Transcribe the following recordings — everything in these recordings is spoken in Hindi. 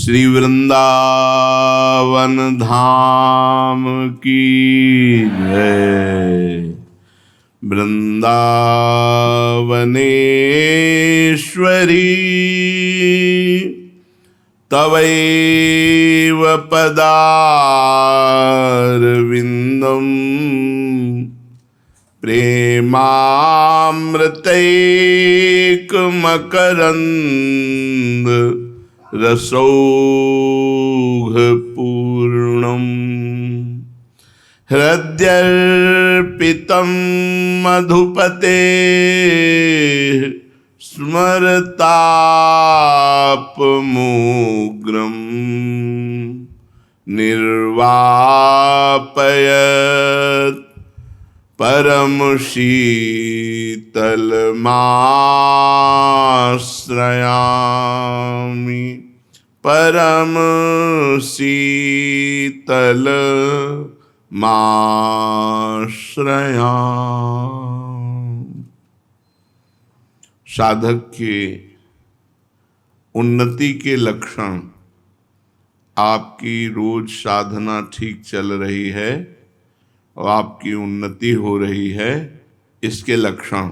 श्री वृंदावन धाम की जय। वृंदावनेश्वरी तवैव पदारविन्दं प्रेमामृतैकमकरन्द रसौघपूर्णम् हृद्यर्पितं मधुपते स्मरतापमुग्रं निर्वापयत् परमशीतलमाश्रयामि परमशीतलमाश्रयामि। साधक के उन्नति के लक्षण, आपकी रोज साधना ठीक चल रही है और आपकी उन्नति हो रही है, इसके लक्षण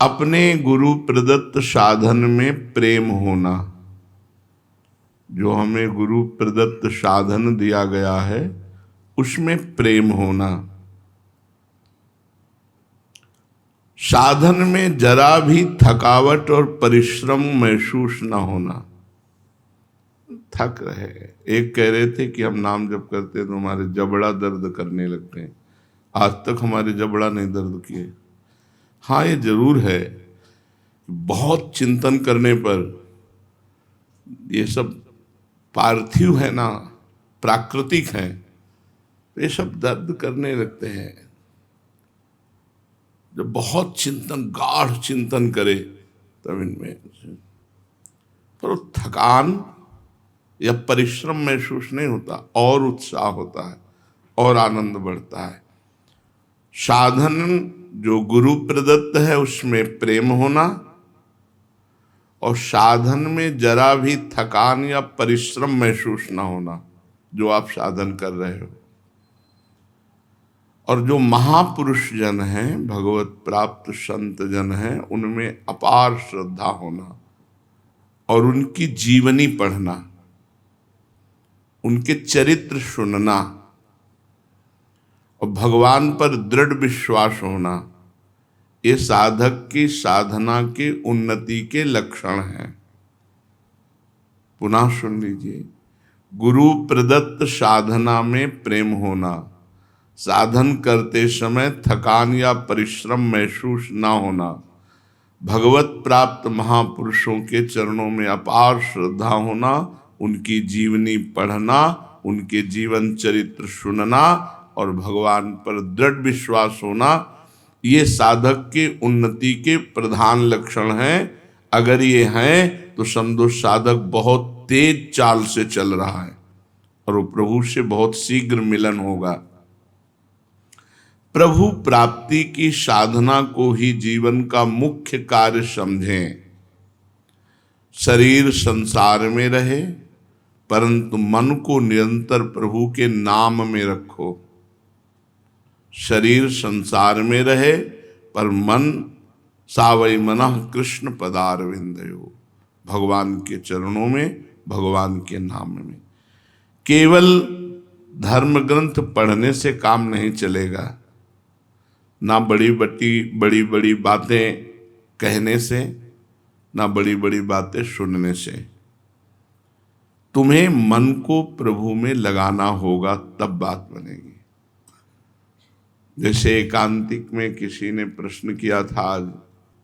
अपने गुरु प्रदत्त साधन में प्रेम होना। जो हमें गुरु प्रदत्त साधन दिया गया है उसमें प्रेम होना। साधन में जरा भी थकावट और परिश्रम महसूस न होना। थक रहे, एक कह रहे थे कि हम नाम जब करते तो हमारे जबड़ा दर्द करने लगते हैं। आज तक हमारे जबड़ा नहीं दर्द किए। हाँ, ये जरूर है, बहुत चिंतन करने पर ये सब पार्थिव है ना, प्राकृतिक है, ये सब दर्द करने लगते हैं। जब बहुत चिंतन, गाढ़ चिंतन करे तब इनमें, पर थकान या परिश्रम महसूस नहीं होता, और उत्साह होता है और आनंद बढ़ता है। साधन जो गुरु प्रदत्त है उसमें प्रेम होना, और साधन में जरा भी थकान या परिश्रम महसूस ना होना जो आप साधन कर रहे हो। और जो महापुरुष जन हैं, भगवत प्राप्त संत जन हैं, उनमें अपार श्रद्धा होना और उनकी जीवनी पढ़ना, उनके चरित्र सुनना और भगवान पर दृढ़ विश्वास होना, ये साधक की साधना के उन्नति के लक्षण हैं। पुनः सुन लीजिए, गुरु प्रदत्त साधना में प्रेम होना, साधन करते समय थकान या परिश्रम महसूस ना होना, भगवत प्राप्त महापुरुषों के चरणों में अपार श्रद्धा होना, उनकी जीवनी पढ़ना, उनके जीवन चरित्र सुनना और भगवान पर दृढ़ विश्वास होना, ये साधक के उन्नति के प्रधान लक्षण हैं। अगर ये हैं तो समझो साधक बहुत तेज चाल से चल रहा है और वो प्रभु से बहुत शीघ्र मिलन होगा। प्रभु प्राप्ति की साधना को ही जीवन का मुख्य कार्य समझें। शरीर संसार में रहे परंतु मन को निरंतर प्रभु के नाम में रखो। शरीर संसार में रहे पर मन सावै मनः कृष्ण पदारविंदयो, भगवान के चरणों में, भगवान के नाम में। केवल धर्म ग्रंथ पढ़ने से काम नहीं चलेगा, ना बड़ी बड़ी बातें कहने से, ना बड़ी बड़ी बातें सुनने से। तुम्हें मन को प्रभु में लगाना होगा, तब बात बनेगी। जैसे एकांतिक में किसी ने प्रश्न किया था,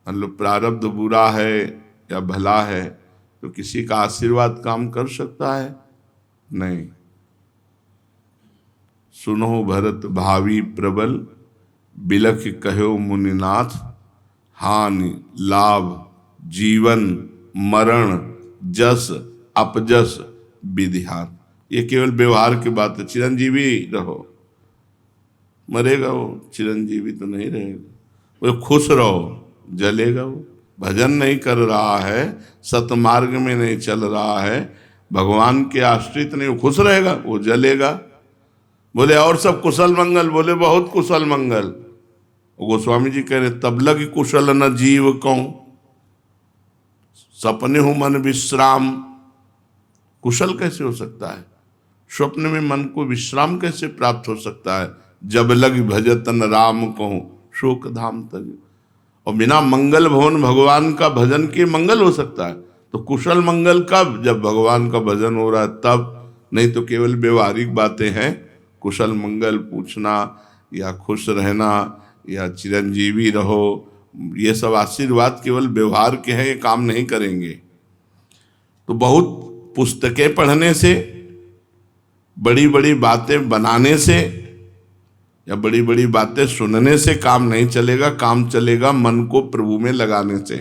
मतलब प्रारब्ध बुरा है या भला है, तो किसी का आशीर्वाद काम कर सकता है? नहीं। सुनो भरत भावी प्रबल, बिलख कहो मुनिनाथ, हानि लाभ जीवन मरण जस अपजस विधिहार। ये केवल व्यवहार की बात है। चिरंजीवी रहो, मरेगा वो, चिरंजीवी तो नहीं रहेगा। वो खुश रहो, जलेगा वो। भजन नहीं कर रहा है, सतमार्ग में नहीं चल रहा है, भगवान के आश्रित नहीं, वो खुश रहेगा, वो जलेगा। बोले और सब कुशल मंगल? बोले बहुत कुशल मंगल। गोस्वामी जी कह रहे तब लग कुशल न जीव कहूं, सपने हो मन विश्राम। कुशल कैसे हो सकता है? स्वप्न में मन को विश्राम कैसे प्राप्त हो सकता है? जब लग भजतन राम कहूं, शोक धाम तज। और बिना मंगल भवन भगवान का भजन के मंगल हो सकता है? तो कुशल मंगल कब? जब भगवान का भजन हो रहा है तब, नहीं तो केवल व्यवहारिक बातें हैं। कुशल मंगल पूछना या खुश रहना या चिरंजीवी रहो, ये सब आशीर्वाद केवल व्यवहार के हैं, ये काम नहीं करेंगे। तो बहुत पुस्तकें पढ़ने से, बड़ी बड़ी बातें बनाने से या बड़ी बड़ी बातें सुनने से काम नहीं चलेगा। काम चलेगा मन को प्रभु में लगाने से।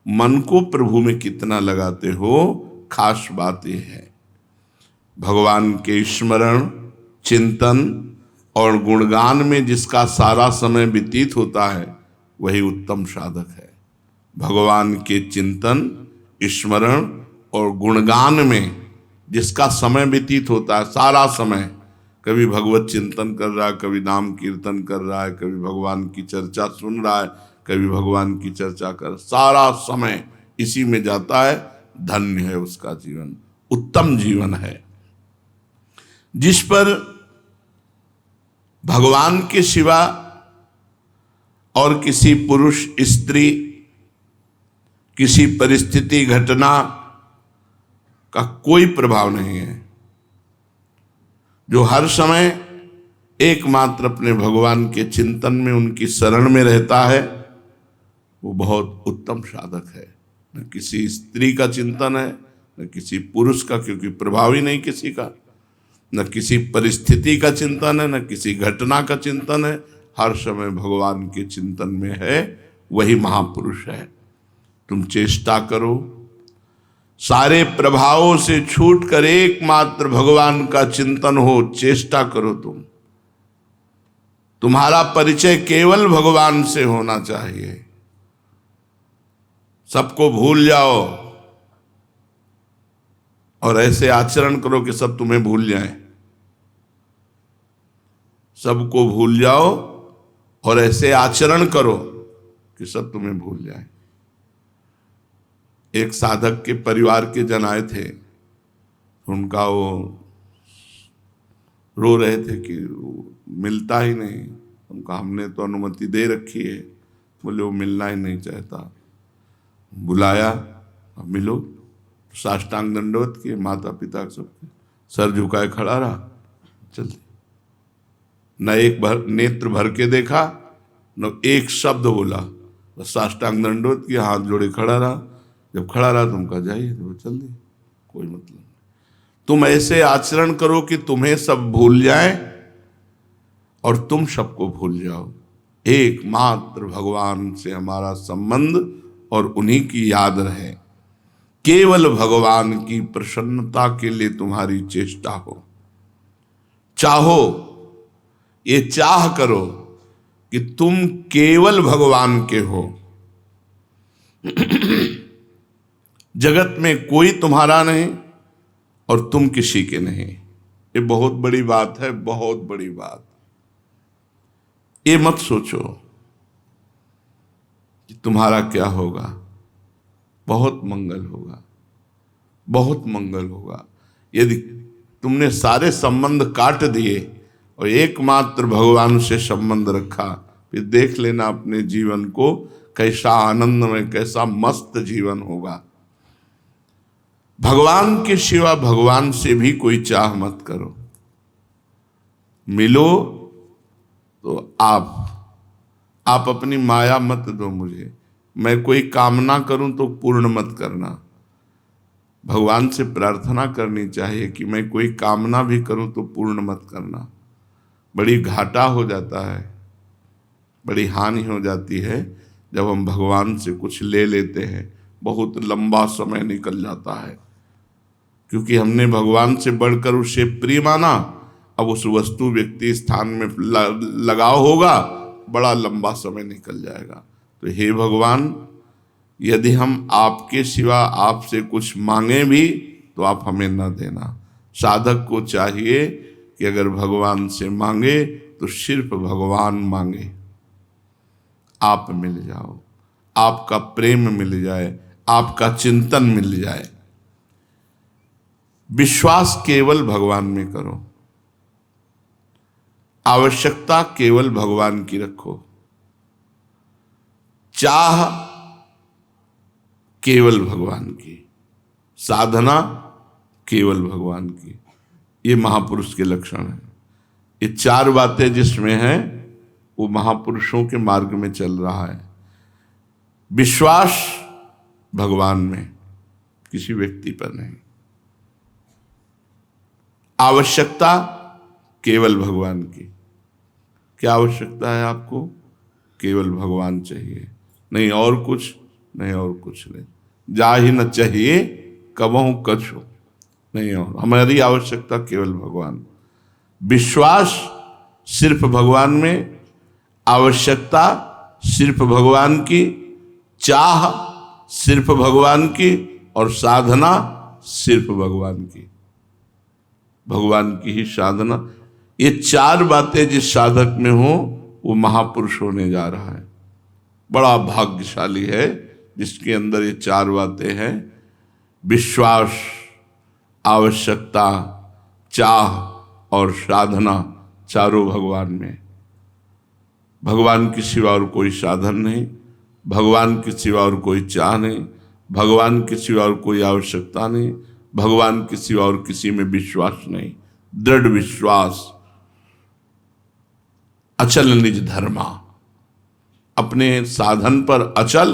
मन को प्रभु में कितना लगाते हो, खास बात यह है। भगवान के स्मरण, चिंतन और गुणगान में जिसका सारा समय व्यतीत होता है वही उत्तम साधक है। भगवान के चिंतन, स्मरण और गुणगान में जिसका समय व्यतीत होता है, सारा समय, कभी भगवत चिंतन कर रहा है, कभी नाम कीर्तन कर रहा है, कभी भगवान की चर्चा सुन रहा है, कभी भगवान की चर्चा कर, सारा समय इसी में जाता है, धन्य है उसका जीवन, उत्तम जीवन है। जिस पर भगवान के सिवा और किसी पुरुष, स्त्री, किसी परिस्थिति, घटना का कोई प्रभाव नहीं है, जो हर समय एकमात्र अपने भगवान के चिंतन में, उनकी शरण में रहता है, वो बहुत उत्तम साधक है। न किसी स्त्री का चिंतन है, न किसी पुरुष का, क्योंकि प्रभाव ही नहीं किसी का, न किसी परिस्थिति का चिंतन है, न किसी घटना का चिंतन है, हर समय भगवान के चिंतन में है, वही महापुरुष है। तुम चेष्टा करो, सारे प्रभावों से छूटकर एकमात्र भगवान का चिंतन हो, चेष्टा करो। तुम्हारा परिचय केवल भगवान से होना चाहिए। सबको भूल जाओ और ऐसे आचरण करो कि सब तुम्हें भूल जाएं। सबको भूल जाओ और ऐसे आचरण करो कि सब तुम्हें भूल जाएं। एक साधक के परिवार के जन आए थे, उनका वो रो रहे थे कि मिलता ही नहीं। उनका हमने तो अनुमति दे रखी है, बोले वो मिलना ही नहीं चाहता। बुलाया, अब मिलो, साष्टांग दंडवत किए, माता पिता सबके सर झुकाए खड़ा रहा, चल न एक नेत्र भर के देखा, न एक शब्द बोला, बस साष्टांग दंडवत किया, हाथ जोड़े खड़ा रहा। जब खड़ा रहा तुम कहा जाइए, तो चल दी, कोई मतलब नहीं। तुम ऐसे आचरण करो कि तुम्हें सब भूल जाए और तुम सबको भूल जाओ। एकमात्र भगवान से हमारा संबंध और उन्हीं की याद रहे। केवल भगवान की प्रसन्नता के लिए तुम्हारी चेष्टा हो। चाहो, ये चाह करो कि तुम केवल भगवान के हो। जगत में कोई तुम्हारा नहीं और तुम किसी के नहीं। ये बहुत बड़ी बात है, बहुत बड़ी बात। ये मत सोचो कि तुम्हारा क्या होगा, बहुत मंगल होगा, बहुत मंगल होगा। यदि तुमने सारे संबंध काट दिए और एकमात्र भगवान से संबंध रखा, फिर देख लेना अपने जीवन को कैसा आनंदमय, कैसा मस्त जीवन होगा। भगवान के सिवा भगवान से भी कोई चाह मत करो। मिलो तो आप अपनी माया मत दो मुझे। मैं कोई कामना करूं तो पूर्ण मत करना। भगवान से प्रार्थना करनी चाहिए कि मैं कोई कामना भी करूं तो पूर्ण मत करना। बड़ी घाटा हो जाता है, बड़ी हानि हो जाती है जब हम भगवान से कुछ ले लेते हैं। बहुत लंबा समय निकल जाता है, क्योंकि हमने भगवान से बढ़कर उसे प्रिय माना। अब उस वस्तु, व्यक्ति, स्थान में लगाव होगा, बड़ा लंबा समय निकल जाएगा। तो हे भगवान, यदि हम आपके सिवा आपसे कुछ मांगे भी तो आप हमें न देना। साधक को चाहिए कि अगर भगवान से मांगे तो सिर्फ भगवान मांगे, आप मिल जाओ, आपका प्रेम मिल जाए, आपका चिंतन मिल जाए। विश्वास केवल भगवान में करो, आवश्यकता केवल भगवान की रखो, चाह केवल भगवान की, साधना केवल भगवान की। ये महापुरुष के लक्षण हैं। ये चार बातें जिसमें हैं वो महापुरुषों के मार्ग में चल रहा है। विश्वास भगवान में, किसी व्यक्ति पर नहीं। आवश्यकता केवल भगवान की। क्या आवश्यकता है आपको? केवल भगवान चाहिए, नहीं और कुछ नहीं, और कुछ नहीं। जा ही न चाहिए कबहू कछु नहीं, और हमारी आवश्यकता केवल भगवान। विश्वास सिर्फ भगवान में, आवश्यकता सिर्फ भगवान की, चाह सिर्फ भगवान की, और साधना सिर्फ भगवान की। भगवान की ही साधना। ये चार बातें जिस साधक में हो वो महापुरुष होने जा रहा है। बड़ा भाग्यशाली है जिसके अंदर ये चार बातें हैं। विश्वास, आवश्यकता, चाह और साधना, चारों भगवान में। भगवान के सिवा और कोई साधन नहीं, भगवान के सिवा और कोई चाह नहीं, भगवान के सिवा और कोई आवश्यकता नहीं, भगवान के सिवा और किसी में विश्वास नहीं। दृढ़ विश्वास, अचल निज धर्मा। अपने साधन पर अचल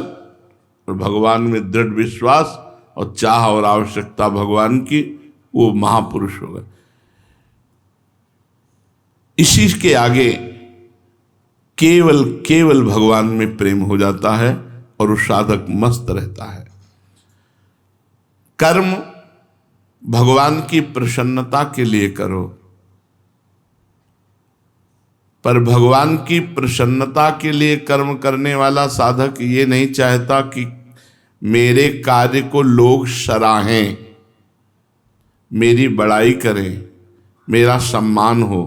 और भगवान में दृढ़ विश्वास और चाह और आवश्यकता भगवान की, वो महापुरुष होगा। इसी के आगे केवल केवल भगवान में प्रेम हो जाता है और वो साधक मस्त रहता है। कर्म भगवान की प्रसन्नता के लिए करो, पर भगवान की प्रसन्नता के लिए कर्म करने वाला साधक ये नहीं चाहता कि मेरे कार्य को लोग सराहें, मेरी बड़ाई करें, मेरा सम्मान हो,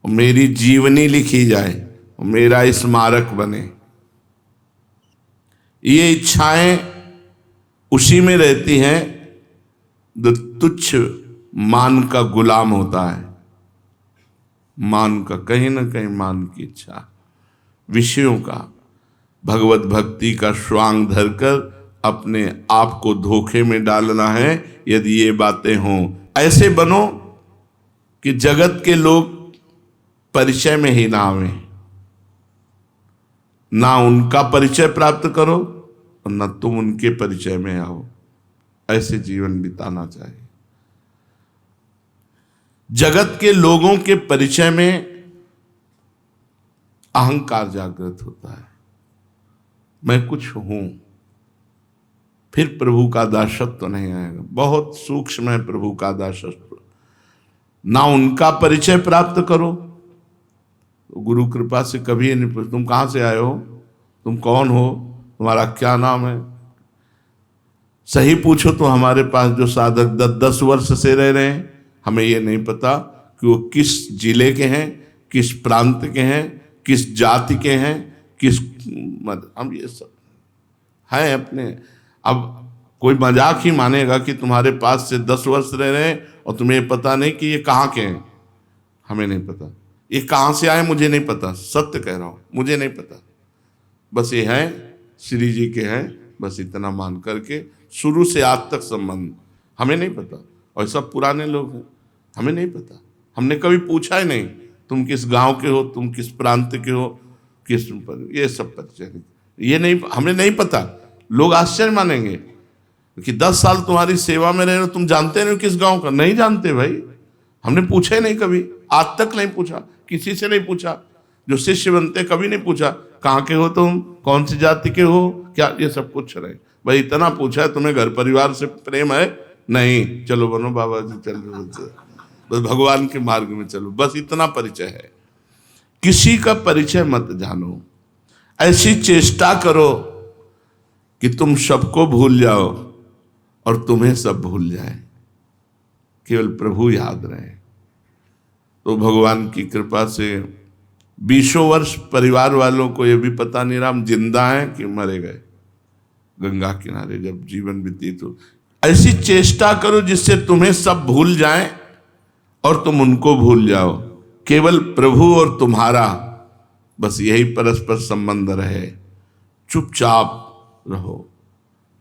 मेरी जीवनी लिखी जाए, मेरा स्मारक बने। ये इच्छाएं उसी में रहती हैं जो तुच्छ मान का गुलाम होता है। मान का, कहीं ना कहीं मान की इच्छा, विषयों का, भगवत भक्ति का स्वांग धरकर अपने आप को धोखे में डालना है। यदि ये बातें हों, ऐसे बनो कि जगत के लोग परिचय में ही ना आवे, ना उनका परिचय प्राप्त करो और ना तुम उनके परिचय में आओ। ऐसे जीवन बिताना चाहिए। जगत के लोगों के परिचय में अहंकार जागृत होता है, मैं कुछ हूं, फिर प्रभु का दासत्व तो नहीं आएगा। बहुत सूक्ष्म है प्रभु का दासत्व। ना उनका परिचय प्राप्त करो, गुरु कृपा से कभी नहीं पूछ तुम कहां से आए हो, तुम कौन हो, तुम्हारा क्या नाम है। सही पूछो तो हमारे पास जो साधक 10 वर्ष से रह रहे हैं, हमें ये नहीं पता कि वो किस जिले के हैं, किस प्रांत के हैं, किस जाति के हैं, किस हम ये सब हैं अपने। अब कोई मजाक ही मानेगा कि तुम्हारे पास से 10 वर्ष रह रहे हैं और तुम्हें पता नहीं कि ये कहाँ के हैं। हमें नहीं पता ये कहाँ से आए, मुझे नहीं पता, सत्य कह रहा हूँ, मुझे नहीं पता। बस ये हैं श्री जी के हैं, बस इतना मान करके शुरू से आज तक संबंध, हमें नहीं पता। और सब पुराने लोग हैं, हमें नहीं पता, हमने कभी पूछा ही नहीं तुम किस गांव के हो, तुम किस प्रांत के हो, किस पर, ये सब परिचय नहीं, ये नहीं, हमें नहीं पता। लोग आश्चर्य मानेंगे कि 10 साल तुम्हारी सेवा में रह रहे हो, तुम जानते नहीं किस गांव का। नहीं जानते भाई, हमने पूछा ही नहीं कभी, आज तक नहीं पूछा, किसी से नहीं पूछा। जो शिष्य बनते कभी नहीं पूछा कहाँ के हो तुम, कौन सी जाति के हो, क्या, ये सब कुछ रहे। भाई इतना पूछा है तुम्हें घर परिवार से प्रेम है? नहीं, चलो बनो बाबा जी, चलो बस भगवान के मार्ग में चलो, बस इतना परिचय है। किसी का परिचय मत जानो। ऐसी चेष्टा करो कि तुम सबको भूल जाओ और तुम्हें सब भूल जाए, केवल प्रभु याद रहे। तो भगवान की कृपा से 20 वर्ष परिवार वालों को यह भी पता नहीं रहा हम जिंदा हैं कि मरे गए। गंगा किनारे जब जीवन व्यतीत हो, ऐसी चेष्टा करो जिससे तुम्हें सब भूल जाएं और तुम उनको भूल जाओ, केवल प्रभु और तुम्हारा बस यही परस्पर संबंध रहे। चुपचाप रहो,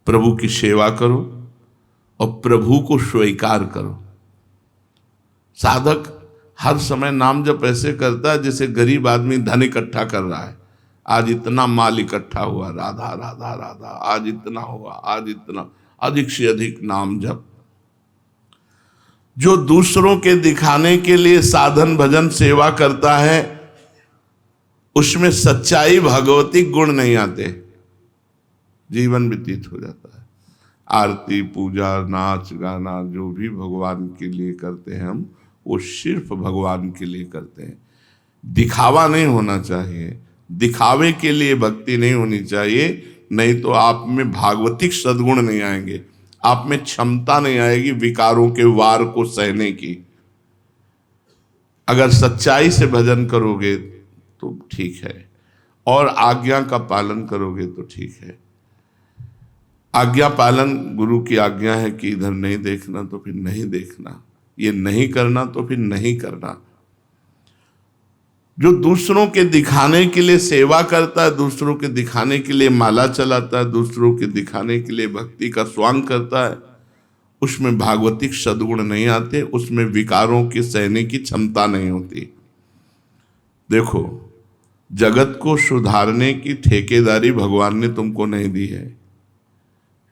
प्रभु की सेवा करो और प्रभु को स्वीकार करो। साधक हर समय नाम जप ऐसे करता है जैसे गरीब आदमी धन इकट्ठा कर रहा है। आज इतना माल इकट्ठा हुआ, राधा राधा राधा, आज इतना हुआ, आज इतना, अधिक से अधिक नाम जप। जो दूसरों के दिखाने के लिए साधन भजन सेवा करता है उसमें सच्चाई भगवती गुण नहीं आते, जीवन व्यतीत हो जाता है। आरती पूजा नाच गाना जो भी भगवान के लिए करते हैं हम, वो सिर्फ भगवान के लिए करते हैं। दिखावा नहीं होना चाहिए, दिखावे के लिए भक्ति नहीं होनी चाहिए, नहीं तो आप में भागवतिक सद्गुण नहीं आएंगे, आप में क्षमता नहीं आएगी विकारों के वार को सहने की। अगर सच्चाई से भजन करोगे तो ठीक है और आज्ञा का पालन करोगे तो ठीक है। आज्ञा पालन, गुरु की आज्ञा है कि इधर नहीं देखना तो फिर नहीं देखना, ये नहीं करना तो फिर नहीं करना। जो दूसरों के दिखाने के लिए सेवा करता है, दूसरों के दिखाने के लिए माला चलाता है, दूसरों के दिखाने के लिए भक्ति का स्वांग करता है, उसमें भागवतिक सद्गुण नहीं आते, उसमें विकारों की सहने की क्षमता नहीं होती। देखो, जगत को सुधारने की ठेकेदारी भगवान ने तुमको नहीं दी है,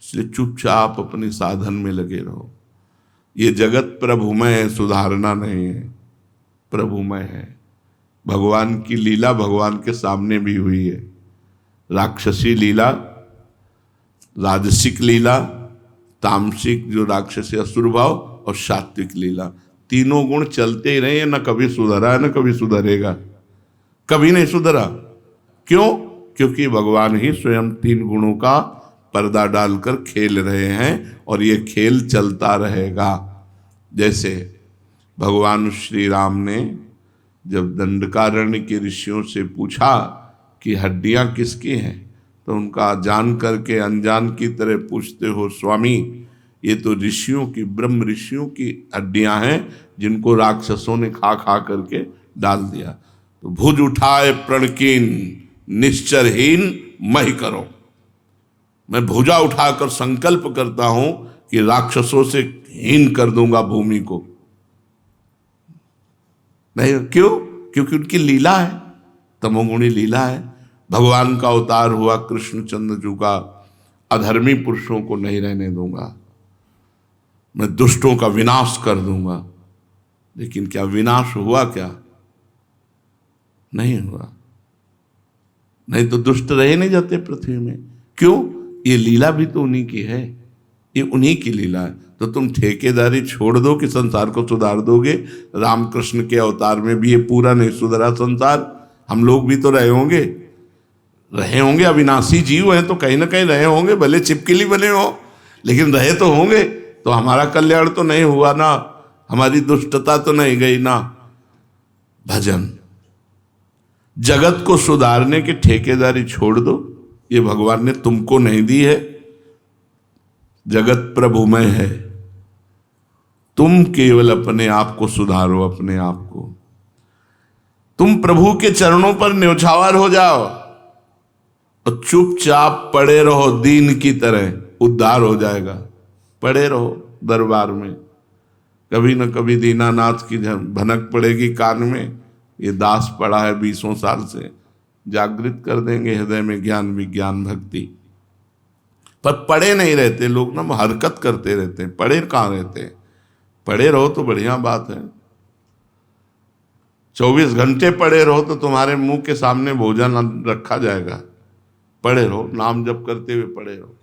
इसलिए चुपचाप अपने साधन में लगे रहो। ये जगत प्रभुमय है, सुधारना नहीं है, प्रभुमय है। भगवान की लीला भगवान के सामने भी हुई है, राक्षसी लीला, राजसिक लीला, तामसिक जो राक्षसी असुर भाव, और सात्विक लीला। तीनों गुण चलते ही रहे, न कभी सुधरा है न कभी सुधरेगा, कभी नहीं सुधरा। क्यों? क्योंकि भगवान ही स्वयं तीन गुणों का पर्दा डालकर खेल रहे हैं और ये खेल चलता रहेगा। जैसे भगवान श्री राम ने जब दंडकारण्य के ऋषियों से पूछा कि हड्डियां किसकी हैं, तो उनका जान करके अनजान की तरह पूछते हो स्वामी, ये तो ऋषियों की, ब्रह्म ऋषियों की हड्डियां हैं जिनको राक्षसों ने खा खा करके डाल दिया। तो भुज उठाए प्रणकीन निश्चरहीन महि करो, मैं भुजा उठाकर संकल्प करता हूं कि राक्षसों से हीन कर दूंगा भूमि को। नहीं, क्यों? क्योंकि उनकी लीला है, तमोगुणी लीला है। भगवान का अवतार हुआ कृष्णचंद्र जी का, अधर्मी पुरुषों को नहीं रहने दूंगा, मैं दुष्टों का विनाश कर दूंगा। लेकिन क्या विनाश हुआ? क्या नहीं हुआ। नहीं तो दुष्ट रहे नहीं जाते पृथ्वी में। क्यों? ये लीला भी तो उन्हीं की है, ये उन्हीं की लीला है। तो तुम ठेकेदारी छोड़ दो कि संसार को सुधार दोगे। रामकृष्ण के अवतार में भी ये पूरा नहीं सुधरा संसार, हम लोग भी तो रहे होंगे, अविनाशी जीव हैं तो कहीं ना कहीं रहे होंगे, भले चिपकली बने हो लेकिन रहे तो होंगे। तो हमारा कल्याण तो नहीं हुआ ना, हमारी दुष्टता तो नहीं गई ना। भजन, जगत को सुधारने की ठेकेदारी छोड़ दो, ये भगवान ने तुमको नहीं दी है। जगत प्रभुमय है, तुम केवल अपने आप को सुधारो, अपने आप को। तुम प्रभु के चरणों पर न्यौछावर हो जाओ और चुपचाप पड़े रहो दीन की तरह, उद्धार हो जाएगा। पड़े रहो दरबार में, कभी न कभी दीनानाथ की भनक पड़ेगी कान में। ये दास पड़ा है 20 साल से, जागृत कर देंगे हृदय में ज्ञान विज्ञान भक्ति। पर पड़े नहीं रहते लोग ना, हरकत करते रहते हैं, पड़े कहाँ रहते हैं। पड़े रहो तो बढ़िया बात है, 24 घंटे पड़े रहो तो तुम्हारे मुंह के सामने भोजन रखा जाएगा। पड़े रहो, नाम जप करते हुए पड़े रहो।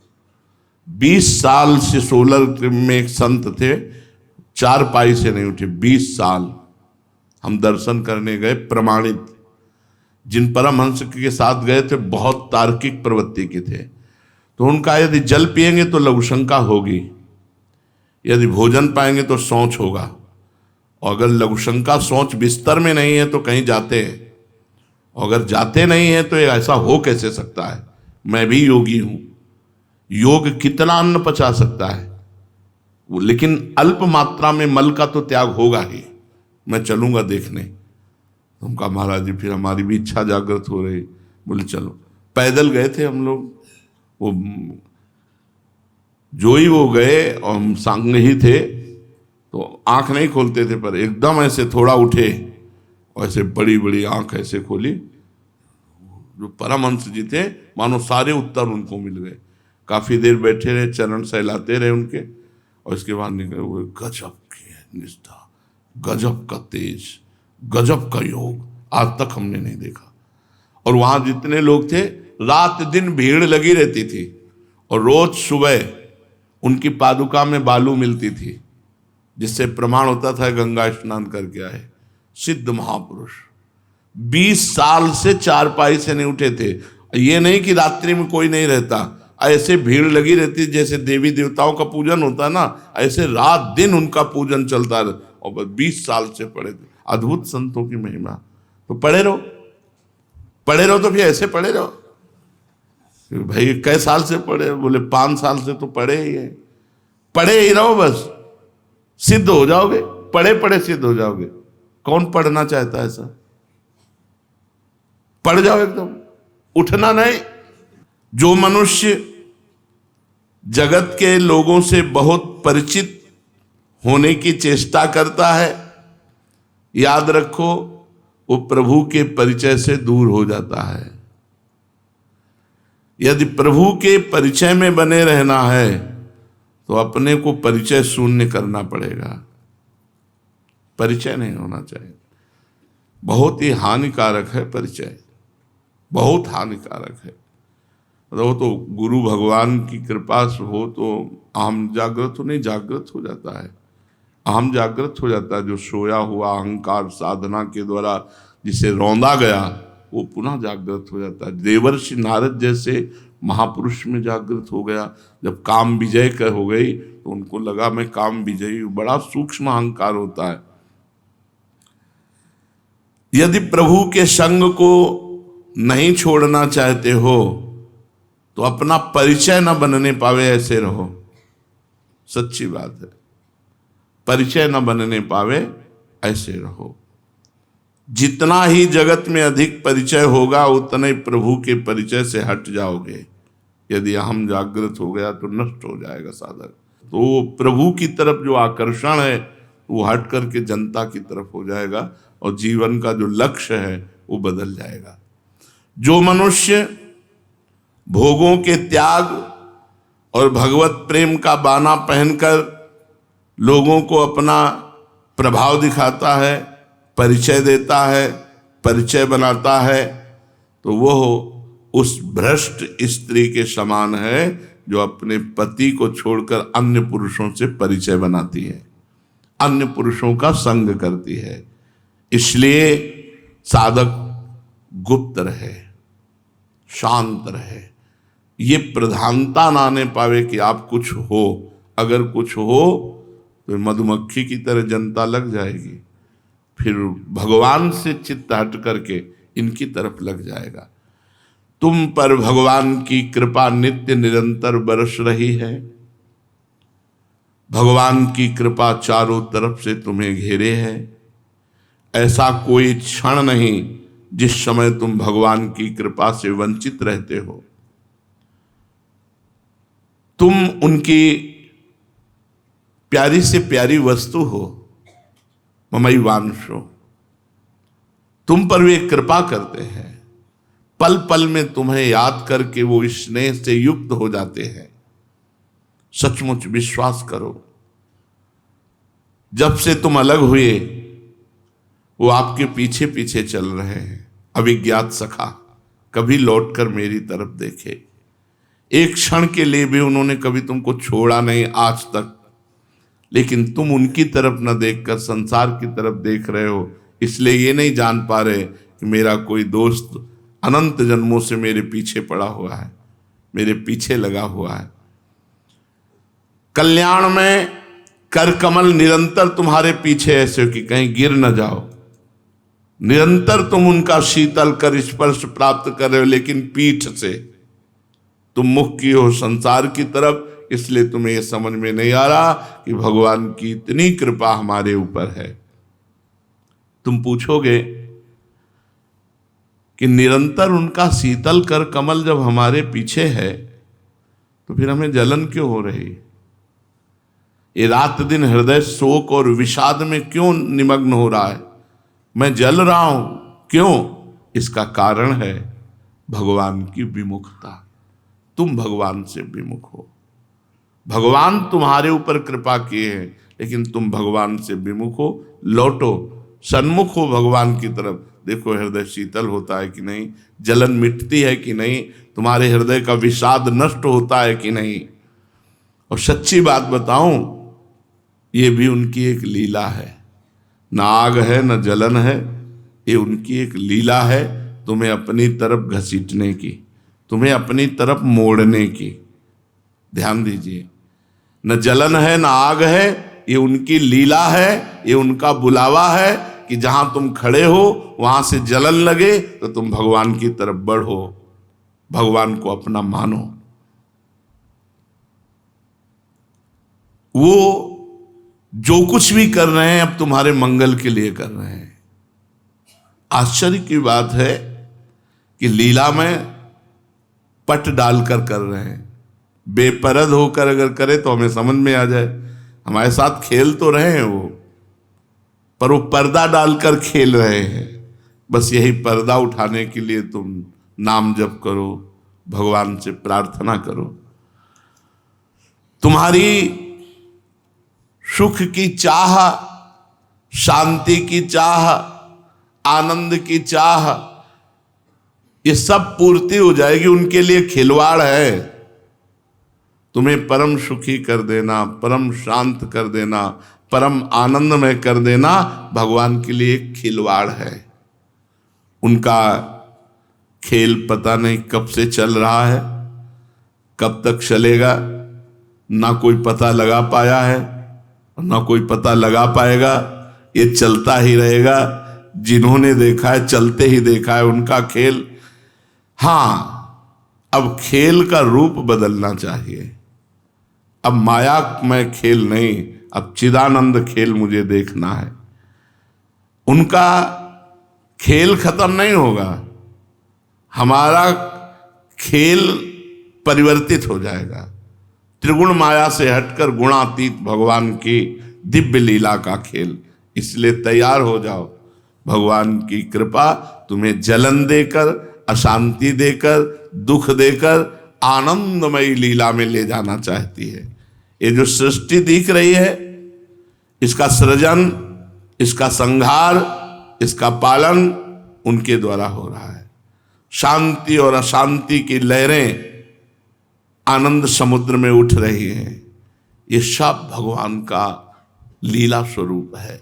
20 साल से सोलर में एक संत थे, 4 पाई से नहीं उठे, 20 साल। हम दर्शन करने गए, प्रमाणित जिन परमहंस के साथ गए थे बहुत तार्किक प्रवृत्ति के थे, तो उनका यदि जल पिएंगे तो लघुशंका होगी, यदि भोजन पाएंगे तो सोच होगा, और अगर लघुशंका सोच बिस्तर में नहीं है तो कहीं जाते हैं, और अगर जाते नहीं है तो ये ऐसा हो कैसे सकता है। मैं भी योगी हूं, योग कितना अन्न पचा सकता है, लेकिन अल्प मात्रा में मल का तो त्याग होगा ही। मैं चलूंगा देखने। हम कहा महाराज जी फिर हमारी भी इच्छा जागृत हो रही। बोले चलो। पैदल गए थे हम लोग, वो जो ही वो गए और हम संग ही थे, तो आंख नहीं खोलते थे, पर एकदम ऐसे थोड़ा उठे और ऐसे बड़ी बड़ी आंख ऐसे खोली। जो परमहंस जी थे मानो सारे उत्तर उनको मिल गए। काफी देर बैठे रहे, चरण सहलाते रहे उनके, और इसके बाद निकले हुए। गजब की निष्ठा, गजब का तेज, गजब का योग आज तक हमने नहीं देखा। और वहां जितने लोग थे रात दिन भीड़ लगी रहती थी, और रोज सुबह उनकी पादुका में बालू मिलती थी, जिससे प्रमाण होता था गंगा स्नान करके आए। सिद्ध महापुरुष 20 साल से चारपाई से नहीं उठे थे। ये नहीं कि रात्रि में कोई नहीं रहता, ऐसे भीड़ लगी रहती जैसे देवी देवताओं का पूजन होता है ना, ऐसे रात दिन उनका पूजन चलता रहा, और बस 20 साल से पड़े थे। अद्भुत संतों की महिमा। तो पढ़े रहो, पढ़े रहो, तो फिर ऐसे पढ़े रहो। भाई कई साल से पढ़े? बोले 5 साल से तो पढ़े ही है। पढ़े ही रहो, बस सिद्ध हो जाओगे। पढ़े पढ़े सिद्ध हो जाओगे। कौन पढ़ना चाहता है ऐसा? पढ़ जाओ एकदम, उठना नहीं। जो मनुष्य जगत के लोगों से बहुत परिचित होने की चेष्टा करता है, याद रखो वो प्रभु के परिचय से दूर हो जाता है। यदि प्रभु के परिचय में बने रहना है तो अपने को परिचय शून्य करना पड़ेगा। परिचय नहीं होना चाहिए। बहुत ही हानिकारक है परिचय, बहुत हानिकारक है। वो तो गुरु भगवान की कृपा से हो तो अहम जागृत हो, नहीं जागृत हो जाता है। अहम जागृत हो जाता है। जो सोया हुआ अहंकार साधना के द्वारा जिसे रौंदा गया, वो पुनः जागृत हो जाता है। देवर्षि नारद जैसे महापुरुष में जागृत हो गया। जब काम विजय कर हो गई तो उनको लगा मैं काम विजयी। बड़ा सूक्ष्म अहंकार होता है। यदि प्रभु के संग को नहीं छोड़ना चाहते हो तो अपना परिचय न बनने पावे ऐसे रहो। सच्ची बात है, परिचय न बनने पावे ऐसे रहो। जितना ही जगत में अधिक परिचय होगा उतना ही प्रभु के परिचय से हट जाओगे। यदि अहम जागृत हो गया तो नष्ट हो जाएगा साधक। तो प्रभु की तरफ जो आकर्षण है वो हट करके जनता की तरफ हो जाएगा, और जीवन का जो लक्ष्य है वो बदल जाएगा। जो मनुष्य भोगों के त्याग और भगवत प्रेम का बाना पहनकर लोगों को अपना प्रभाव दिखाता है, परिचय देता है, परिचय बनाता है, तो वो उस भ्रष्ट स्त्री के समान है जो अपने पति को छोड़कर अन्य पुरुषों से परिचय बनाती है, अन्य पुरुषों का संग करती है। इसलिए साधक गुप्त रहे, शांत रहे। ये प्रधानता ना आने पावे कि आप कुछ हो। अगर कुछ हो तो मधुमक्खी की तरह जनता लग जाएगी, फिर भगवान से चित्त हट करके इनकी तरफ लग जाएगा। तुम पर भगवान की कृपा नित्य निरंतर बरस रही है। भगवान की कृपा चारों तरफ से तुम्हें घेरे है। ऐसा कोई क्षण नहीं जिस समय तुम भगवान की कृपा से वंचित रहते हो। तुम उनकी प्यारी से प्यारी वस्तु हो, ममई वांशो। तुम पर वे कृपा करते हैं। पल पल में तुम्हें याद करके वो स्नेह से युक्त हो जाते हैं। सचमुच विश्वास करो, जब से तुम अलग हुए वो आपके पीछे पीछे चल रहे हैं। अभिज्ञात सखा कभी लौटकर मेरी तरफ देखे। एक क्षण के लिए भी उन्होंने कभी तुमको छोड़ा नहीं आज तक, लेकिन तुम उनकी तरफ न देखकर संसार की तरफ देख रहे हो। इसलिए ये नहीं जान पा रहे कि मेरा कोई दोस्त अनंत जन्मों से मेरे पीछे पड़ा हुआ है, मेरे पीछे लगा हुआ है। कल्याण में कर कमल निरंतर तुम्हारे पीछे ऐसे कि कहीं गिर न जाओ। निरंतर तुम उनका शीतल कर स्पर्श प्राप्त कर रहे हो, लेकिन पीठ से तुम मुख की हो संसार की तरफ। इसलिए तुम्हें यह समझ में नहीं आ रहा कि भगवान की इतनी कृपा हमारे ऊपर है। तुम पूछोगे कि निरंतर उनका शीतल कर कमल जब हमारे पीछे है तो फिर हमें जलन क्यों हो रही? ये रात दिन हृदय शोक और विषाद में क्यों निमग्न हो रहा है? मैं जल रहा हूं क्यों? इसका कारण है भगवान की विमुखता। तुम भगवान से विमुख हो। भगवान तुम्हारे ऊपर कृपा किए हैं, लेकिन तुम भगवान से विमुख हो। लौटो, सन्मुख हो भगवान की तरफ। देखो हृदय शीतल होता है कि नहीं, जलन मिटती है कि नहीं, तुम्हारे हृदय का विषाद नष्ट होता है कि नहीं। और सच्ची बात बताऊं, ये भी उनकी एक लीला है। न आग है न जलन है, ये उनकी एक लीला है तुम्हें अपनी तरफ घसीटने की, तुम्हें अपनी तरफ मोड़ने की। ध्यान दीजिए, न जलन है न आग है, ये उनकी लीला है, ये उनका बुलावा है कि जहां तुम खड़े हो वहां से जलन लगे तो तुम भगवान की तरफ बढ़ो, भगवान को अपना मानो। वो जो कुछ भी कर रहे हैं अब तुम्हारे मंगल के लिए कर रहे हैं। आश्चर्य की बात है कि लीला में पट डालकर कर रहे हैं। बेपरद होकर अगर करे तो हमें समझ में आ जाए, हमारे साथ खेल तो रहे हैं वो, पर वो पर्दा डालकर खेल रहे हैं। बस यही पर्दा उठाने के लिए तुम नाम जप करो, भगवान से प्रार्थना करो। तुम्हारी सुख की चाह, शांति की चाह, आनंद की चाह, ये सब पूर्ति हो जाएगी। उनके लिए खिलवाड़ है। तुम्हें परम सुखी कर देना, परम शांत कर देना, परम आनंदमय कर देना भगवान के लिए एक खिलवाड़ है। उनका खेल पता नहीं कब से चल रहा है, कब तक चलेगा ना कोई पता लगा पाया है, ना कोई पता लगा पाएगा। ये चलता ही रहेगा। जिन्होंने देखा है चलते ही देखा है उनका खेल। हाँ, अब खेल का रूप बदलना चाहिए। अब माया में खेल नहीं, अब चिदानंद खेल मुझे देखना है। उनका खेल खत्म नहीं होगा, हमारा खेल परिवर्तित हो जाएगा। त्रिगुण माया से हटकर गुणातीत भगवान की दिव्य लीला का खेल। इसलिए तैयार हो जाओ। भगवान की कृपा तुम्हें जलन देकर, अशांति देकर, दुख देकर आनंदमयी लीला में ले जाना चाहती है। ये जो सृष्टि दिख रही है, इसका सृजन, इसका संहार, इसका पालन उनके द्वारा हो रहा है। शांति और अशांति की लहरें आनंद समुद्र में उठ रही हैं। ये सब भगवान का लीला स्वरूप है।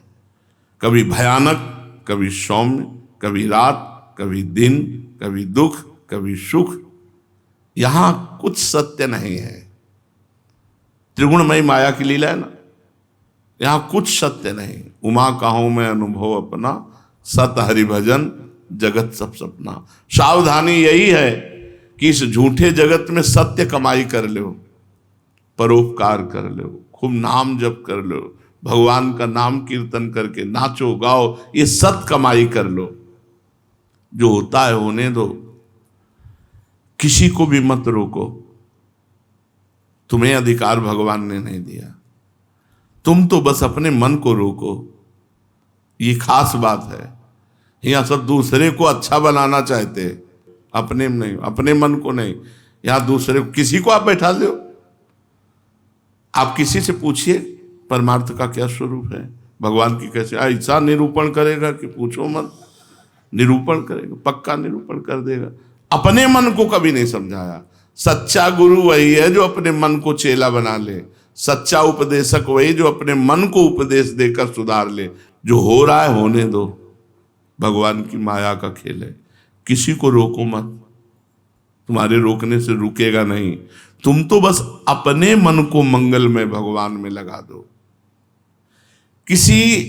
कभी भयानक, कभी सौम्य, कभी रात, कभी दिन, कभी दुख, कभी सुख। यहां कुछ सत्य नहीं है। त्रिगुणमयी माया की लीला है ना, यहां कुछ सत्य नहीं। उमा कहूं मैं अनुभव अपना, सत हरि भजन जगत सब सपना। सावधानी यही है कि इस झूठे जगत में सत्य कमाई कर लो, परोपकार कर लो, खूब नाम जप कर लो, भगवान का नाम कीर्तन करके नाचो गाओ, ये सत कमाई कर लो। जो होता है होने दो, किसी को भी मत रोको। तुम्हें अधिकार भगवान ने नहीं दिया, तुम तो बस अपने मन को रोको। ये खास बात है। यहां सब दूसरे को अच्छा बनाना चाहते हैं, अपने नहीं, अपने मन को नहीं। यहां दूसरे को, किसी को आप बैठा दो, आप किसी से पूछिए परमार्थ का क्या स्वरूप है, भगवान की कैसे। ऐसा निरूपण करेगा कि पूछो मत। निरूपण करेगा, पक्का निरूपण कर देगा। अपने मन को कभी नहीं समझाया। सच्चा गुरु वही है जो अपने मन को चेला बना ले। सच्चा उपदेशक वही जो अपने मन को उपदेश देकर सुधार ले। जो हो रहा है होने दो, भगवान की माया का खेल है। किसी को रोको मत, तुम्हारे रोकने से रुकेगा नहीं। तुम तो बस अपने मन को मंगल में भगवान में लगा दो। किसी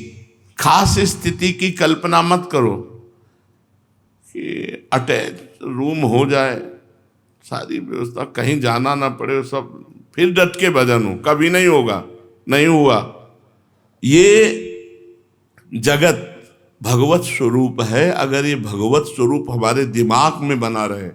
खास स्थिति की कल्पना मत करो कि अटैच रूम हो जाए, सारी व्यवस्था, कहीं जाना ना पड़े, सब फिर डट के भजन हो। कभी नहीं होगा, नहीं हुआ। ये जगत भगवत स्वरूप है। अगर ये भगवत स्वरूप हमारे दिमाग में बना रहे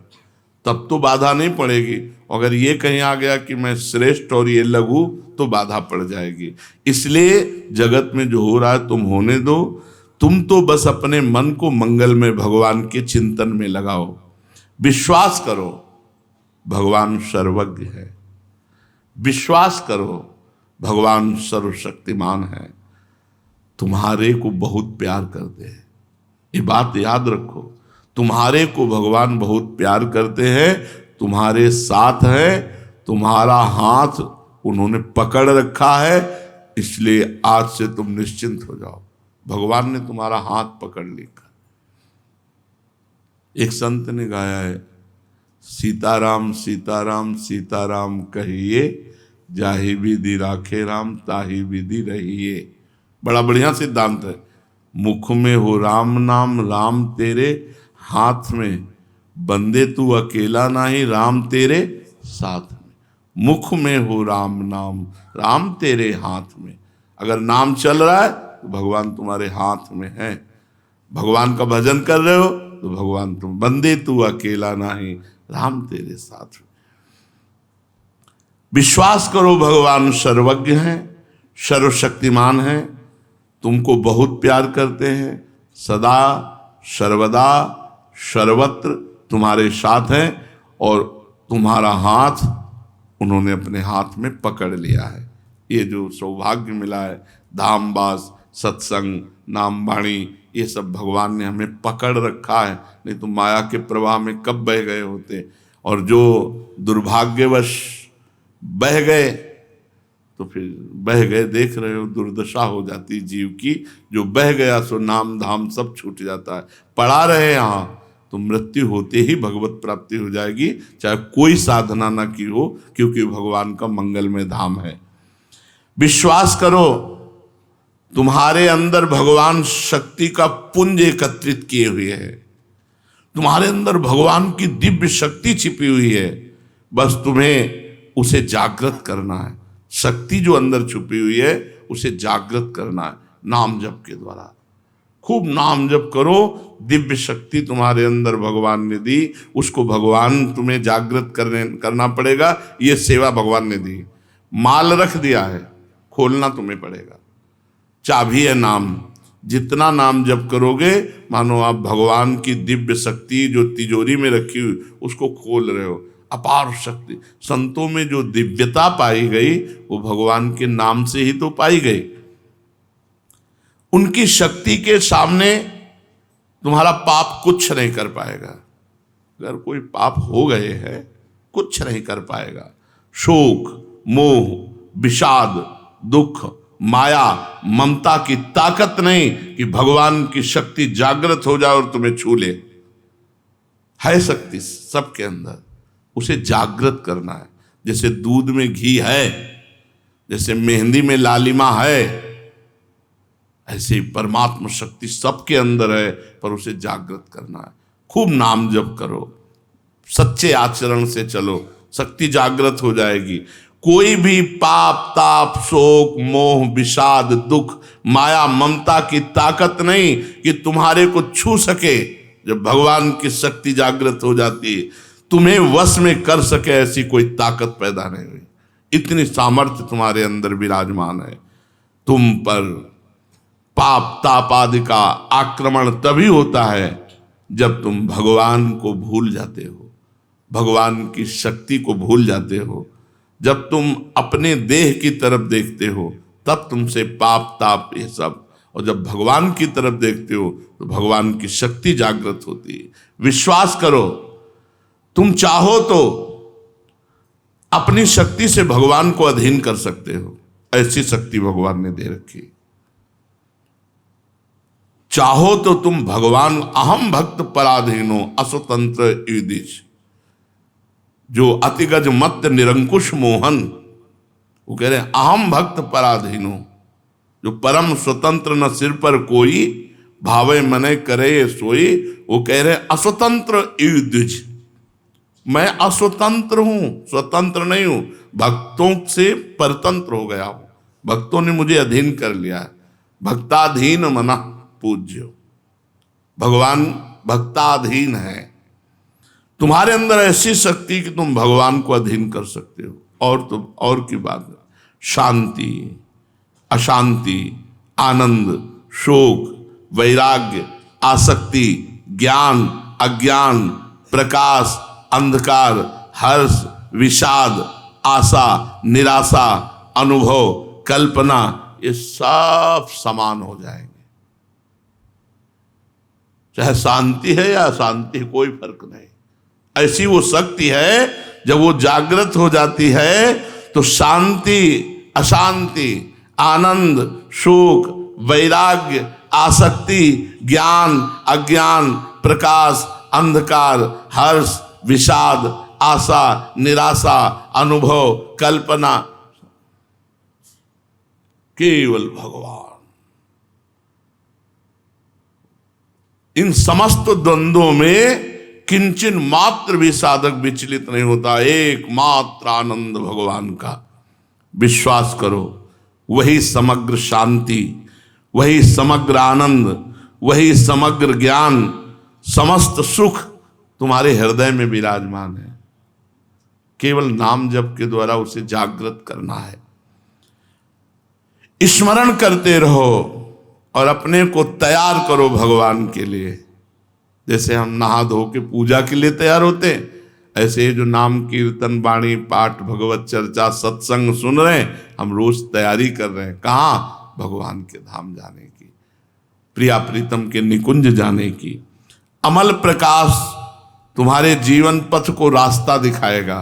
तब तो बाधा नहीं पड़ेगी। अगर ये कहीं आ गया कि मैं श्रेष्ठ और ये लघु, तो बाधा पड़ जाएगी। इसलिए जगत में जो हो रहा है तुम होने दो। तुम तो बस अपने मन को मंगल में भगवान के चिंतन में लगाओ। विश्वास करो भगवान सर्वज्ञ है। विश्वास करो भगवान सर्वशक्तिमान है। तुम्हारे को बहुत प्यार करते हैं, ये बात याद रखो। तुम्हारे को भगवान बहुत प्यार करते हैं, तुम्हारे साथ है, तुम्हारा हाथ उन्होंने पकड़ रखा है। इसलिए आज से तुम निश्चिंत हो जाओ, भगवान ने तुम्हारा हाथ पकड़ लिया। एक संत ने गाया है, सीताराम सीताराम सीताराम कहिए, जाहि विधि राखे राम ताहि विधि रहिए। बड़ा बढ़िया सिद्धांत है। मुख में हो राम नाम, राम तेरे हाथ में, बंदे तू अकेला नहीं, राम तेरे साथ में। मुख में हो राम नाम, राम तेरे हाथ में। अगर नाम चल रहा है तो भगवान तुम्हारे हाथ में है। भगवान का भजन कर रहे हो तो भगवान तुम, बंदे तू अकेला नहीं, राम तेरे साथ में। विश्वास करो भगवान सर्वज्ञ हैं, सर्वशक्तिमान हैं, तुमको बहुत प्यार करते हैं, सदा सर्वदा सर्वत्र तुम्हारे साथ हैं, और तुम्हारा हाथ उन्होंने अपने हाथ में पकड़ लिया है। ये जो सौभाग्य मिला है, धामवास, सत्संग, नाम वाणी, ये सब भगवान ने हमें पकड़ रखा है। नहीं तो माया के प्रवाह में कब बह गए होते। और जो दुर्भाग्यवश बह गए तो फिर बह गए, देख रहे हो दुर्दशा हो जाती जीव की। जो बह गया सो नाम धाम सब छूट जाता है। पड़ा रहे यहाँ तो मृत्यु होते ही भगवत प्राप्ति हो जाएगी, चाहे कोई साधना ना की हो, क्योंकि भगवान का मंगलमय धाम है। विश्वास करो तुम्हारे अंदर भगवान शक्ति का पुंज एकत्रित किए हुए है। तुम्हारे अंदर भगवान की दिव्य शक्ति छिपी हुई है, बस तुम्हें उसे जागृत करना है। शक्ति जो अंदर छुपी हुई है उसे जागृत करना है नाम जप के द्वारा। खूब नाम जप करो, दिव्य शक्ति तुम्हारे अंदर भगवान ने दी, उसको भगवान तुम्हें जागृत करना पड़ेगा। ये सेवा भगवान ने दी, माल रख दिया है, खोलना तुम्हें पड़ेगा। चाबी है नाम। जितना नाम जप करोगे मानो आप भगवान की दिव्य शक्ति जो तिजोरी में रखी हुई उसको खोल रहे हो। अपार शक्ति, संतों में जो दिव्यता पाई गई वो भगवान के नाम से ही तो पाई गई। उनकी शक्ति के सामने तुम्हारा पाप कुछ नहीं कर पाएगा। अगर कोई पाप हो गए हैं कुछ नहीं कर पाएगा। शोक, मोह, विषाद, दुख, माया, ममता की ताकत नहीं कि भगवान की शक्ति जागृत हो जाए और तुम्हें छू ले। है शक्ति सबके अंदर, उसे जागृत करना है। जैसे दूध में घी है, जैसे मेहंदी में लालिमा है, ऐसे ही परमात्मा शक्ति सबके अंदर है, पर उसे जागृत करना है। खूब नाम जप करो, सच्चे आचरण से चलो, शक्ति जागृत हो जाएगी। कोई भी पाप, ताप, शोक, मोह, विषाद, दुख, माया, ममता की ताकत नहीं कि तुम्हारे को छू सके। जब भगवान की शक्ति जागृत हो जाती है, तुम्हें वश में कर सके, ऐसी कोई ताकत पैदा नहीं हुई। इतनी सामर्थ्य तुम्हारे अंदर विराजमान है। तुम पर पाप, ताप आदि का आक्रमण तभी होता है जब तुम भगवान को भूल जाते हो, भगवान की शक्ति को भूल जाते हो। जब तुम अपने देह की तरफ देखते हो तब तुमसे पाप, ताप ये सब, और जब भगवान की तरफ देखते हो तो भगवान की शक्ति जागृत होती है। विश्वास करो, तुम चाहो तो अपनी शक्ति से भगवान को अधीन कर सकते हो। ऐसी शक्ति भगवान ने दे रखी। चाहो तो तुम भगवान, अहम भक्त पराधीनो अस्वतंत्र ईदिश। जो अतिगज मत निरंकुश मोहन, वो कह रहे हैं अहम भक्त पराधीनो, जो परम स्वतंत्र न सिर पर कोई, भावे मने करे ये सोई। वो कह रहे हैं अस्वतंत्र ईदिश, मैं अस्वतंत्र हूं, स्वतंत्र नहीं हूं, भक्तों से परतंत्र हो गया हूं, भक्तों ने मुझे अधीन कर लिया है। भक्ताधीन मना पूज्यो, भगवान भक्ताधीन है। तुम्हारे अंदर ऐसी शक्ति कि तुम भगवान को अधीन कर सकते हो। और तो और की बात है, शांति, अशांति, आनंद, शोक, वैराग्य, आसक्ति, ज्ञान, अज्ञान, प्रकाश, अंधकार, हर्ष, विषाद, आशा, निराशा, अनुभव, कल्पना, ये सब समान हो जाएंगे। चाहे शांति है या अशांति, कोई फर्क नहीं। ऐसी वो शक्ति है, जब वो जागृत हो जाती है तो शांति, अशांति, आनंद, शोक, वैराग्य, आसक्ति, ज्ञान, अज्ञान, प्रकाश, अंधकार, हर्ष, विषाद, आशा, निराशा, अनुभव, कल्पना, केवल भगवान। इन समस्त द्वंद्वों में किंचन मात्र भी साधक विचलित नहीं होता। एकमात्र आनंद भगवान का विश्वास करो, वही समग्र शांति, वही समग्र आनंद, वही समग्र ज्ञान, समस्त सुख तुम्हारे हृदय में विराजमान है। केवल नाम जप के द्वारा उसे जागृत करना है। स्मरण करते रहो और अपने को तैयार करो भगवान के लिए। जैसे हम नहा धो के पूजा के लिए तैयार होते हैं, ऐसे जो नाम कीर्तन, वाणी, पाठ, भगवत चर्चा, सत्संग सुन रहे हैं, हम रोज तैयारी कर रहे हैं। कहाँ? भगवान के धाम जाने की, प्रिया प्रीतम के निकुंज जाने की। अमल प्रकाश तुम्हारे जीवन पथ को रास्ता दिखाएगा।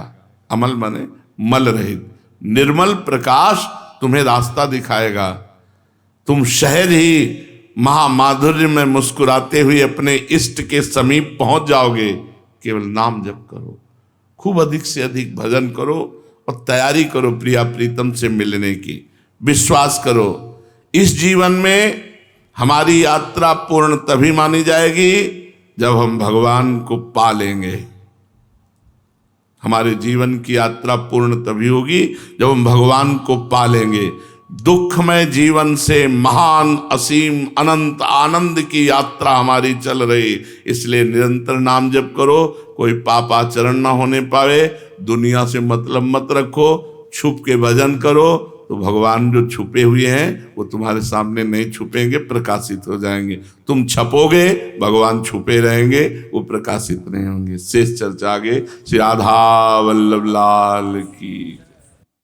अमल माने मल रहित, निर्मल प्रकाश तुम्हें रास्ता दिखाएगा। तुम सहज ही महामाधुर्य में मुस्कुराते हुए अपने इष्ट के समीप पहुंच जाओगे। केवल नाम जप करो, खूब अधिक से अधिक भजन करो और तैयारी करो प्रिया प्रीतम से मिलने की। विश्वास करो, इस जीवन में हमारी यात्रा पूर्ण तभी मानी जाएगी जब हम भगवान को पा लेंगे। हमारे जीवन की यात्रा पूर्ण तभी होगी जब हम भगवान को पा लेंगे। दुखमय जीवन से महान, असीम, अनंत आनंद की यात्रा हमारी चल रही। इसलिए निरंतर नाम जप करो, कोई पाप आचरण ना होने पावे। दुनिया से मतलब मत रखो, छुप के भजन करो, तो भगवान जो छुपे हुए हैं वो तुम्हारे सामने नहीं छुपेंगे, प्रकाशित हो जाएंगे। तुम छपोगे, भगवान छुपे रहेंगे, वो प्रकाशित नहीं होंगे। शेष चर्चा आगे। श्री राधा वल्लभ लाल की।